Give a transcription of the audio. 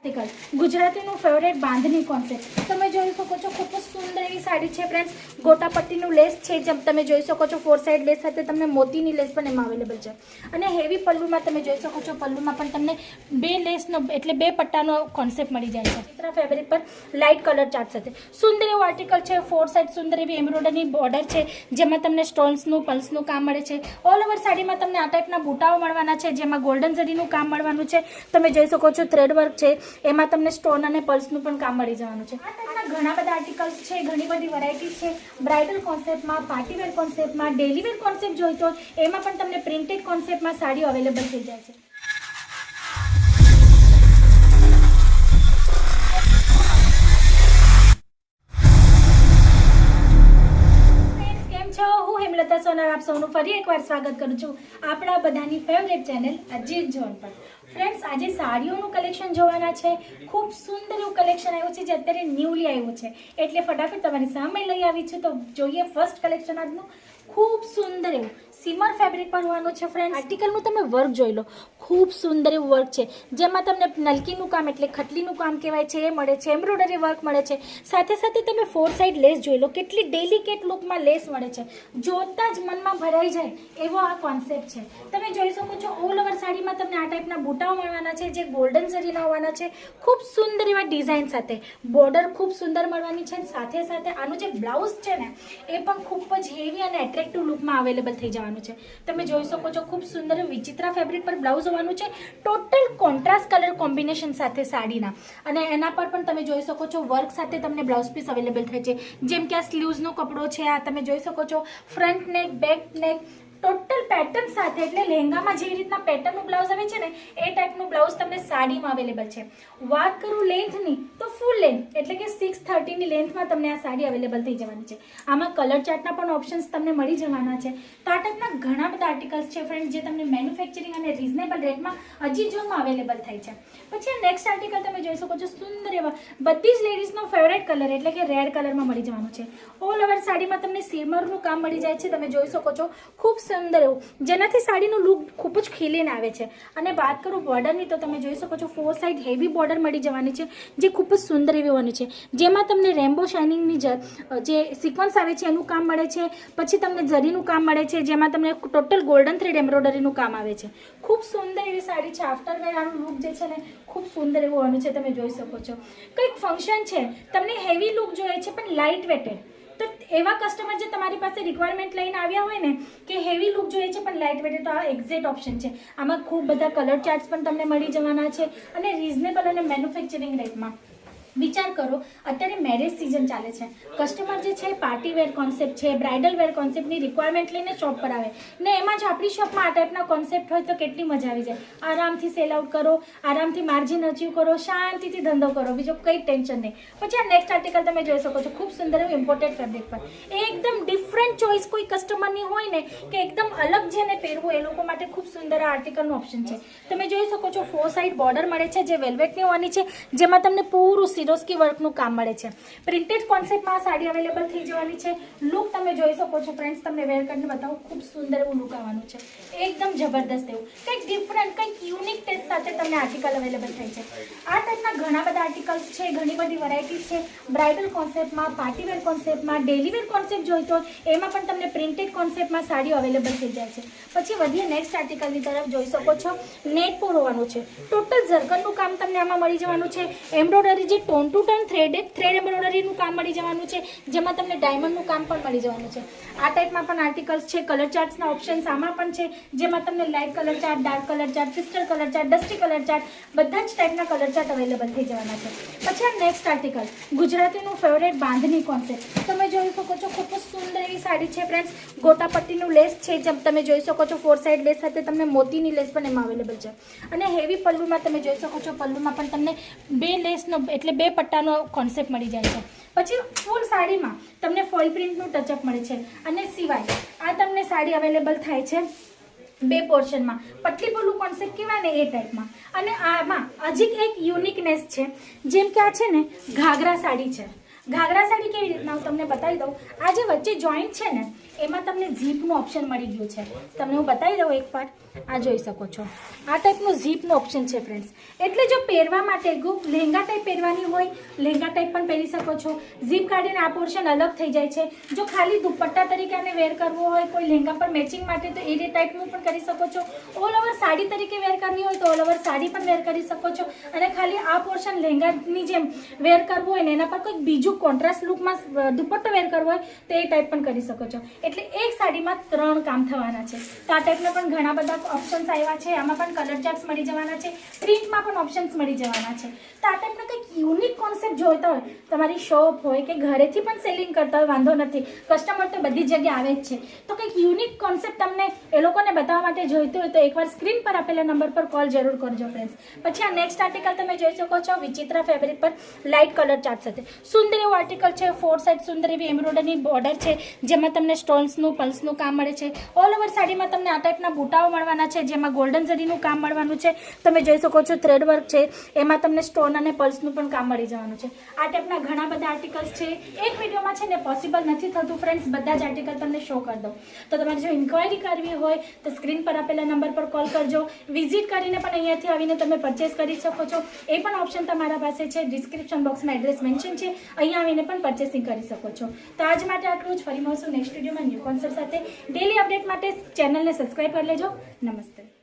ગુજરાતીનું favourite બાંધણી concept તમે જોઈ શકો છો. ખૂબ જ સુંદર એવી સાડી છે ફ્રેન્ડ્સ. ગોટાપટ્ટીનું લેસ છે, જેમ તમે જોઈ શકો છો. 4 સાઈડ લેસ સાથે તમને મોતીની લેસ પણ એમાં અવેલેબલ છે. અને હેવી પલ્લુમાં તમે જોઈ શકો છો. પલ્લુમાં પણ તમને બે લેસનો એટલે બે પટ્ટાનો કોન્સેપ્ટ મળી જાય છે. ચિત્રા ફેબ્રિક પર લાઇટ કલર ચાર્ટ સાથે સુંદર એવું આર્ટિકલ છે. 4 સાઈડ સુંદર એવી એમ્બ્રોઇડરી બોર્ડર છે, જેમાં તમને સ્ટોન્સનું પલ્સનું કામ મળે છે. ઓલ ઓવર સાડીમાં તમને આ ટાઈપના બુટાઓ મળવાના છે, જેમાં ગોલ્ડન જરીનું કામ મળવાનું છે. તમે જોઈ શકો છો થ્રેડ વર્ક છે, એમાં તમને સ્ટોન અને પલ્સનું પણ કામ મળી જવાનું છે. આ ટાઈપના ઘણા બધા આર્ટિકલ્સ છે, ઘણી બધી વેરાયટી છે. બ્રાઇડલ કોન્સેપ્ટમાં, પાર્ટીવેર કોન્સેપ્ટમાં, ડેલીવેર કોન્સેપ્ટ જોઈતો એમાં પણ તમને પ્રિન્ટેડ કોન્સેપ્ટમાં સાડીઓ અવેલેબલ થઈ જાય છે. હું હેમલતા સોનાર આપ સૌનું ફરી એકવાર સ્વાગત કરું છું આપણા બધાની ફેવરેટ ચેનલ અજીત ઝોન પર. ફ્રેન્ડ્સ, આજે સાડીઓનું કલેક્શન જોવાના છે. ખૂબ સુંદર એવું કલેક્શન આવ્યું છે, જે અત્યારે ન્યૂલી આવ્યું છે, એટલે ફટાફટ તમારી સામે લઈ આવી છું. તો જોઈએ ફર્સ્ટ કલેક્શન આજનું. ખૂબ સુંદર એવું સીમર ફેબ્રિક પર હોવાનું છે ફ્રેન્ડ. આર્ટિકલનું તમે વર્ક જોઈ લો. ખૂબ સુંદર એવું વર્ક છે, જેમાં તમને નલકીનું કામ એટલે ખટલીનું કામ કહેવાય છે એ મળે છે. એમ્બ્રોઇડરી વર્ક મળે છે. સાથે સાથે તમે 4 સાઈડ લેસ જોઈ લો. કેટલી ડેલિકેટ લુકમાં લેસ મળે છે, જોતા જ મનમાં ભરાઈ જાય એવો આ કોન્સેપ્ટ છે. તમે જોઈ શકો છો ઓલ ઓવર સાડીમાં તમને આ ટાઈપના બુટાઓ મળવાના છે, જે ગોલ્ડન જરીના હોવાના છે. ખૂબ સુંદર એવા ડિઝાઇન સાથે બોર્ડર ખૂબ સુંદર મળવાની છે. સાથે સાથે આનું જે બ્લાઉઝ છે ને, એ પણ ખૂબ જ હેવી અને એટ્રેક્ટિવ લુકમાં અવેલેબલ થઈ જવાનું છે. તમે જોઈ શકો છો ખૂબ સુંદર વિચિત્રા ફેબ્રિક પર બ્લાઉઝ હોવાનું છે, ટોટલ કોન્ટ્રાસ્ટ કલર કોમ્બિનેશન સાથે સાડીના. અને એના પર પણ તમે જોઈ શકો છો વર્ક સાથે તમને બ્લાઉઝ પીસ અવેલેબલ થાય છે, જેમ કે આ સ્લીવ્સનો કપડો છે. આ તમે જોઈ શકો છો ફ્રન્ટ નેક, બેક નેક, ટોટલ પેટર્ન સાથે, એટલે લહેંગામાં જેવી રીતના પેટર્નનું બ્લાઉઝ આવે છે ને, એ ટાઈપનું બ્લાઉઝ તમને સાડીમાં અવેલેબલ છે. વાત કરું લેન્થની, તો ફૂલ લેન્થ એટલે કે 630ની લેન્થમાં તમને આ સાડી અવેલેબલ થઈ જવાની છે. આમાં કલર ચાર્ટના પણ ઓપ્શન્સ તમને મળી જવાના છે. તો આ ટાઈપના ઘણા બધા આર્ટિકલ્સ છે ફ્રેન્ડ, જે તમને મેન્યુફેક્ચરિંગ અને રિઝનેબલ રેટમાં અજીત ઝોનમાં અવેલેબલ થાય છે. પછી આ નેક્સ્ટ આર્ટિકલ તમે જોઈ શકો છો. સુંદર એવા બધી જ લેડીઝનો ફેવરેટ કલર એટલે કે રેડ કલરમાં મળી જવાનું છે. ઓલ ઓવર સાડીમાં તમને સીમરનું કામ મળી જાય છે. તમે જોઈ શકો છો ખૂબ સુંદર એવું, જેનાથી સાડીનું લુક ખૂબ જ ખીલીને આવે છે. અને વાત કરું બોર્ડરની, તો તમે જોઈ શકો છો 4 સાઈડ હેવી બોર્ડર મળી જવાની છે, જે ખૂબ જ સુંદર એવી હોવાની છે. જેમાં તમને રેમ્બો શાઇનિંગની જે સિક્વન્સ આવે છે એનું કામ મળે છે. પછી તમને જરીનું કામ મળે છે, જેમાં તમને ટોટલ ગોલ્ડન થ્રેડ એમ્બ્રોઇડરીનું કામ આવે છે. ખૂબ સુંદર એવી સાડી છે. આફ્ટર વેર આનું લુક જે છે ને, ખૂબ સુંદર એવું હોવાનું છે. તમે જોઈ શકો છો કંઈક ફંક્શન છે, તમને હેવી લુક જોઈએ છે પણ લાઇટ વેટેડ, તો એવા કસ્ટમર જે તમારી પાસે રિક્વાયરમેન્ટ લઈને આવ્યા હોય ને, કે હેવી લુક જોઈએ છે પણ લાઇટ વેટેડ, તો આ એક્ઝેક્ટ ઓપ્શન છે. આમાં ખૂબ બધા કલર ચાર્ટ્સ પણ તમને મળી જવાના છે, અને રિઝનેબલ અને મેન્યુફેક્ચરિંગ રેટમાં. વિચાર કરો, અત્યારે મેરેજ સિઝન ચાલે છે. કસ્ટમર જે છે પાર્ટી વેર કોન્સેપ્ટ છે, બ્રાઇડલ વેર કોન્સેપ્ટની રિક્વાયરમેન્ટ લઈને શોપ પર આવે ને, એમાં જ આપણી શોપમાં આ ટાઈપના કોન્સેપ્ટ હોય તો કેટલી મજા આવી જાય. આરામથી સેલ આઉટ કરો, આરામથી માર્જિન અચીવ કરો, શાંતિથી ધંધો કરો, બીજો કંઈ ટેન્શન નહીં. પછી આ નેક્સ્ટ આર્ટિકલ તમે જોઈ શકો છો. ખૂબ સુંદર એવું ઇમ્પોર્ટેડ ફેબ્રિક પર એકદમ ડિફરન્ટ ચોઇસ કોઈ કસ્ટમરની હોય ને, કે એકદમ અલગ જેને પહેરવું, એ લોકો માટે ખૂબ સુંદર આ આર્ટિકલનું ઓપ્શન છે. તમે જોઈ શકો છો 4 સાઈડ બોર્ડર મળે છે, જે વેલ્વેટની હોવાની છે, જેમાં તમને પૂરું સિરોસ્કી વર્કનું કામ મળે છે. પ્રિન્ટેડ કોન્સેપ્ટમાં આ સાડી અવેલેબલ થઈ જવાની છે. લુક તમે જોઈ શકો છો ફ્રેન્ડ્સ, તમને વેર કરીને બતાવો. ખૂબ સુંદર એવું લુક આવવાનું છે, એકદમ જબરદસ્ત એવું, કંઈક ડિફરન્ટ, કંઈક યુનિક ટેસ્ટ સાથે તમને આર્ટિકલ અવેલેબલ થઈ છે. આ ટાઈપના ઘણા બધા આર્ટિકલ્સ છે, ઘણી બધી વેરાયટી છે. બ્રાઇડલ કોન્સેપ્ટમાં, પાર્ટીવેર કોન્સેપ્ટમાં, ડેલીવેર કોન્સેપ્ટ જોઈતો એમાં પણ તમને પ્રિન્ટેડ કોન્સેપ્ટમાં સાડીઓ અવેલેબલ થઈ જાય છે. પછી વધીએ નેક્સ્ટ આર્ટિકલની તરફ. જોઈ શકો છો નેટ પર હોવાનું છે, ટોટલ ઝરકનનું કામ તમને આમાં મળી જવાનું છે. એમ્બ્રોઇડરી જે ટોન ટુ થ્રેડ એમ્બ્રોઇડરીનું કામ મળી જવાનું છે, જેમાં તમને ડાયમંડનું કામ પણ મળી જવાનું છે. આ ટાઈપમાં પણ આર્ટિકલ્સ છે. કલર ચાર્ટ્સના ઓપ્શન્સ આમાં પણ છે, જેમાં તમને light colour chart, dark colour chart, crystal colour chart, dusty colour chart, બધા જ ટાઈપના કલર ચાર્ટ અવેલેબલ થઈ જવાના છે. પછી આ નેક્સ્ટ આર્ટિકલ ગુજરાતીનું ફેવરેટ બાંધણી કોન્સેપ્ટ તમે જોઈ શકો છો. ખૂબ જ સુંદર એવી સાડી છે ફ્રેન્ડ્સ. ગોટાપટ્ટીનું લેસ છે, જેમ તમે જોઈ શકો છો 4 સાઈડ લેસ સાથે તમને મોતીની લેસ પણ એમાં અવેલેબલ છે. અને હેવી પલ્લુમાં તમે જોઈ શકો છો, પલ્લુમાં પણ તમને બે લેસનો એટલે બે પટ્ટાનો કોન્સેપ્ટ મળી જાય છે. પછી ફૂલ સાડીમાં તમને ફોઇલ પ્રિન્ટનું ટચઅપ મળે છે. અને સિવાય આ તમને સાડી અવેલેબલ થાય છે બે પોર્શનમાં, પટલી પલ્લુ કોન્સેપ્ટ કહેવાય ને એ ટાઈપમાં. અને આમાં હજી એક યુનિકનેસ છે, જેમ કે આ છે ને ઘાઘરા સાડી છે. ઘાઘરા સાડી કેવી રીતના હું તમને બતાવી દઉં. આ જે વચ્ચે જોઈન્ટ છે ને, એમાં તમને ઝીપનું ઓપ્શન મળી ગયું છે. તમને હું બતાવી દઉં એકવાર. આ જોઈ શકો છો, આ ટાઈપનું ઝીપનો ઓપ્શન છે ફ્રેન્ડ્સ. એટલે જો પહેરવા માટે લહેંગા ટાઈપ પહેરવાની હોય, લહેંગા ટાઈપ પણ પહેરી શકો છો. ઝીપ કાઢીને આ પોર્શન અલગ થઈ જાય છે. જો ખાલી દુપટ્ટા તરીકે આને વેર કરવો હોય, કોઈ લહેંગા પર મેચિંગ માટે, તો એ ટાઈપનું પણ કરી શકો છો. ઓલ ઓવર સાડી તરીકે વેર કરવી હોય તો ઓલ ઓવર સાડી પણ વેર કરી શકો છો. અને ખાલી આ પોર્શન લહેંગાની જેમ વેર કરવું હોય ને એના પર કોઈ બીજું કોન્ટ્રાસ્ટ લુકમાં દુપટ્ટો વેર કરવો હોય તો એ ટાઈપ પણ કરી શકો છો. એટલે એક સાડીમાં 3 કામ થવાના છે. તો આ ટાઈપના પણ ઘણા બધા ઓપ્શન્સ આવ્યા છે. આમાં પણ કલર ચાર્ટ્સ મળી જવાના છે, પ્રિન્ટમાં પણ ઓપ્શન્સ મળી જવાના છે. તો આ ટાઈપના કંઈક યુનિક કોન્સેપ્ટ જોઈતા હોય, તમારી શોપ હોય કે ઘરેથી પણ સેલિંગ કરતા હોય, વાંધો નથી, કસ્ટમર તો બધી જગ્યાએ આવે જ છે. તો કંઈક યુનિક કોન્સેપ્ટ તમને એ લોકોને બતાવવા માટે જોઈતું હોય તો એકવાર સ્ક્રીન પર આપેલા નંબર પર કોલ જરૂર કરજો ફ્રેન્ડ્સ. પછી આ નેક્સ્ટ આર્ટિકલ તમે જોઈ શકો છો, વિચિત્ર ફેબ્રિક પર લાઇટ કલર ચાર્ટ સાથે સુંદર એવું આર્ટિકલ છે. 4 સાઈડ સુંદર એવી એમ્બ્રોઇડરી બોર્ડર છે, જેમાં તમને સ્ટોન્સનું પલ્સનું કામ મળે છે. ઓલ ઓવર સાડીમાં તમને આ ટાઈપના બુટાઓ મળવાના છે, જેમાં ગોલ્ડન ઝરીનું કામ મળવાનું છે. તમે જોઈ શકો છો થ્રેડ વર્ક છે, એમાં તમને સ્ટોન અને પલ્સનું પણ કામ મળી જવાનું છે. આ ટાઈપના ઘણા બધા આર્ટિકલ્સ છે. એક વિડીયોમાં છે ને પોસિબલ નથી થતું ફ્રેન્ડ્સ બધા જ આર્ટિકલ તમને શો કરી દઉં. તો તમારે જો ઇન્ક્વાયરી કરવી હોય તો સ્ક્રીન પર આપેલા નંબર પર કોલ કરજો. વિઝિટ કરીને પણ અહીંયાથી આવીને તમે પરચેસ કરી શકો છો. એ પણ ઓપ્શન તમારા પાસે છે. ડિસ્ક્રિપ્શન બોક્સમાં એડ્રેસ મેન્શન છે, અહીંયા આવીને પણ પરચેસિંગ કરી શકો છો. તો આજ માટે આટલું જ. ફરી મળશું નેક્સ્ટ વિડીયોમાં ન્યૂ કોન્સેપ્ટ સાથે. ડેલી અપડેટ માટે ચેનલને સબસ્ક્રાઈબ કરી લેજો. નમસ્તે.